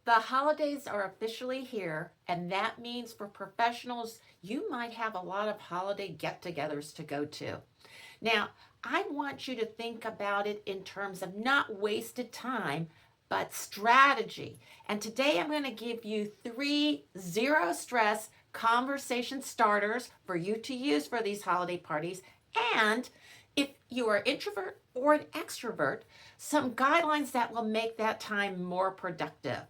The holidays are officially here, and that means for professionals, you might have a lot of holiday get togethers to go to. Now, I want you to think about it in terms of not wasted time, but strategy. And today I'm going to give you three zero stress conversation starters for you to use for these holiday parties. And if you are an introvert or an extrovert, some guidelines that will make that time more productive.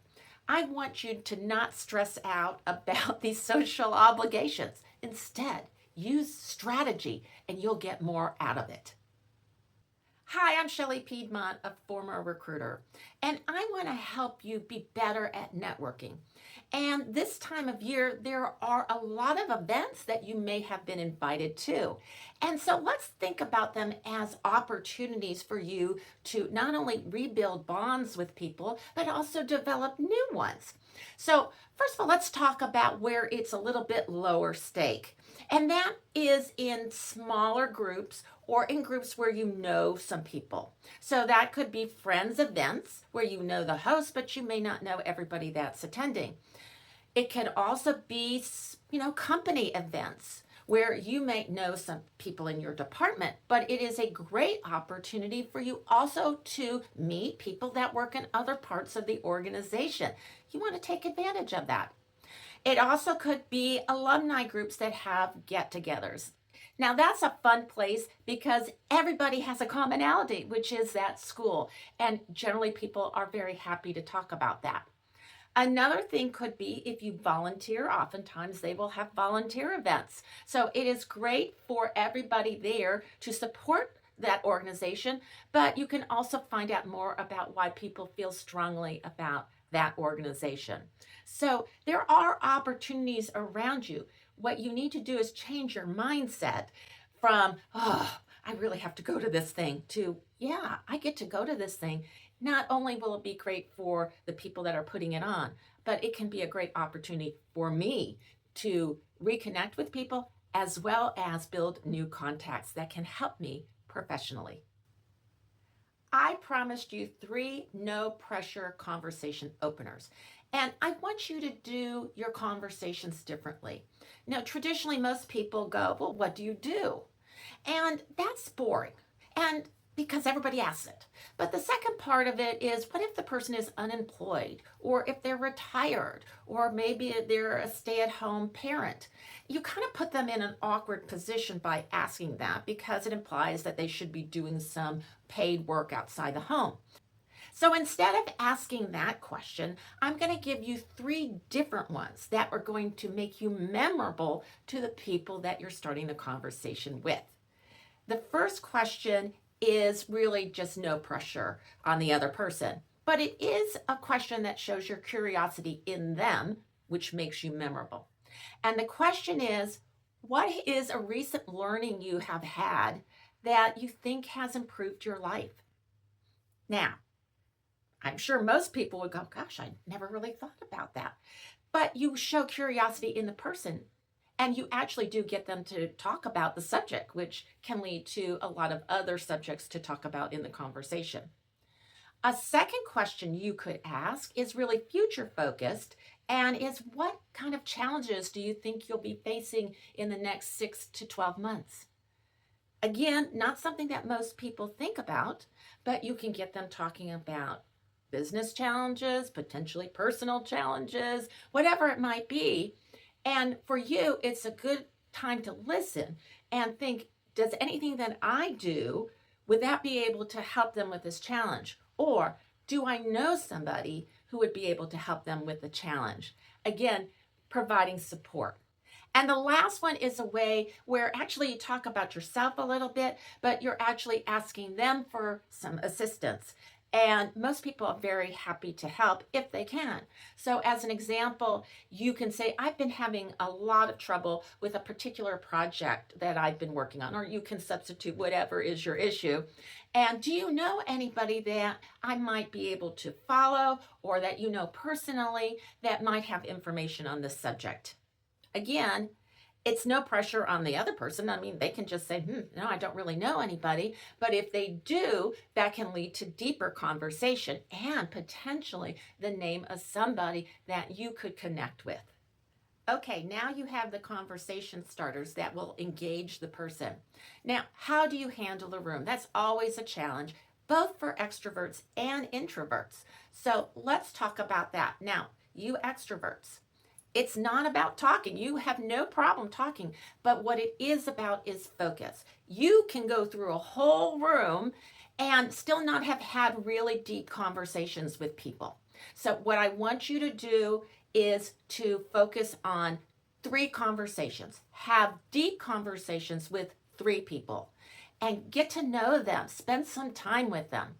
I want you to not stress out about these social obligations. Instead, use strategy and you'll get more out of it. Hi, I'm Shelley Piedmont, a former recruiter, and I want to help you be better at networking. And this time of year, there are a lot of events that you may have been invited to. And so let's think about them as opportunities for you to not only rebuild bonds with people, but also develop new ones. So, first of all, let's talk about where it's a little bit lower stake. And that is in smaller groups or in groups where you know some people. So that could be friends events where you know the host, but you may not know everybody that's attending. It can also be, company events where you may know some people in your department, but it is a great opportunity for you also to meet people that work in other parts of the organization. You want to take advantage of that. It also could be alumni groups that have get-togethers. Now that's a fun place because everybody has a commonality, which is that school. And generally people are very happy to talk about that. Another thing could be if you volunteer, oftentimes they will have volunteer events. So it is great for everybody there to support that organization, but you can also find out more about why people feel strongly about that organization. So there are opportunities around you. What you need to do is change your mindset from, oh, I really have to go to this thing, to, yeah, I get to go to this thing. Not only will it be great for the people that are putting it on, but it can be a great opportunity for me to reconnect with people as well as build new contacts that can help me professionally. I promised you three no pressure conversation openers. And I want you to do your conversations differently. Now, traditionally, most people go, well, what do you do? And that's boring. And because everybody asks it. But the second part of it is, what if the person is unemployed, or if they're retired, or maybe they're a stay-at-home parent? You kind of put them in an awkward position by asking that because it implies that they should be doing some paid work outside the home. So instead of asking that question, I'm going to give you three different ones that are going to make you memorable to the people that you're starting the conversation with. The first question is really just no pressure on the other person, but it is a question that shows your curiosity in them, which makes you memorable. And the question is, what is a recent learning you have had that you think has improved your life? Now, I'm sure most people would go, gosh, I never really thought about that. But you show curiosity in the person and you actually do get them to talk about the subject, which can lead to a lot of other subjects to talk about in the conversation. A second question you could ask is really future focused and is, what kind of challenges do you think you'll be facing in the next 6 to 12 months? Again, not something that most people think about, but you can get them talking about business challenges, potentially personal challenges, whatever it might be. And for you, it's a good time to listen and think, does anything that I do, would that be able to help them with this challenge? Or do I know somebody who would be able to help them with the challenge? Again, providing support. And the last one is a way where actually you talk about yourself a little bit, but you're actually asking them for some assistance. And most people are very happy to help if they can. So as an example, you can say, I've been having a lot of trouble with a particular project that I've been working on, or you can substitute whatever is your issue. And do you know anybody that I might be able to follow or that you know personally that might have information on this subject? Again, It's no pressure on the other person. I mean, they can just say, no, I don't really know anybody. But if they do, that can lead to deeper conversation and potentially the name of somebody that you could connect with. Okay, now you have the conversation starters that will engage the person. Now, how do you handle the room? That's always a challenge, both for extroverts and introverts. So let's talk about that. Now, you extroverts, it's not about talking. You have no problem talking, but what it is about is focus. You can go through a whole room and still not have had really deep conversations with people. So, what I want you to do is to focus on 3 conversations. Have deep conversations with 3 people and get to know them. Spend some time with them.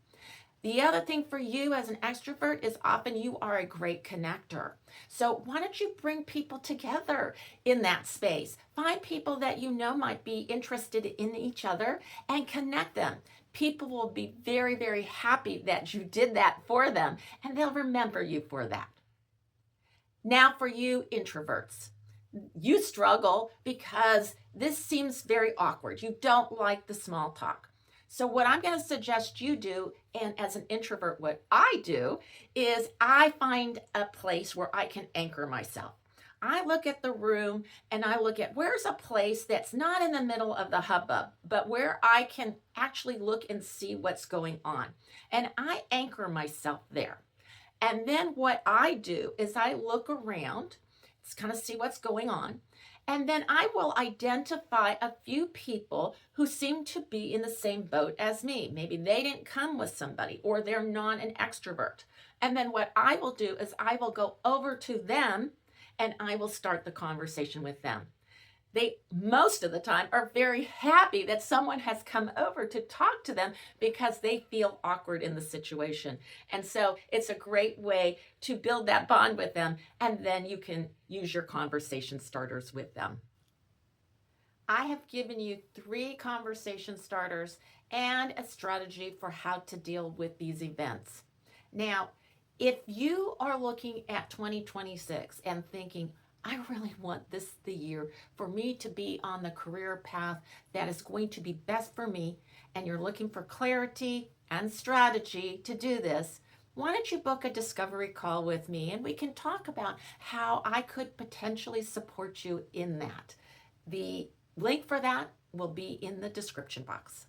The other thing for you as an extrovert is often you are a great connector. So why don't you bring people together in that space? Find people that you know might be interested in each other and connect them. People will be very, very happy that you did that for them, and they'll remember you for that. Now for you introverts, you struggle because this seems very awkward. You don't like the small talk. So what I'm going to suggest you do, and as an introvert, what I do is I find a place where I can anchor myself. I look at the room and I look at where's a place that's not in the middle of the hubbub, but where I can actually look and see what's going on. And I anchor myself there. And then what I do is I look around, kind of see what's going on. And then I will identify a few people who seem to be in the same boat as me. Maybe they didn't come with somebody or they're not an extrovert. And then what I will do is I will go over to them and I will start the conversation with them. They, most of the time, are very happy that someone has come over to talk to them because they feel awkward in the situation. And so it's a great way to build that bond with them, and then you can use your conversation starters with them. I have given you 3 conversation starters and a strategy for how to deal with these events. Now, if you are looking at 2026 and thinking, I really want this the year for me to be on the career path that is going to be best for me, and you're looking for clarity and strategy to do this, why don't you book a discovery call with me and we can talk about how I could potentially support you in that. The link for that will be in the description box.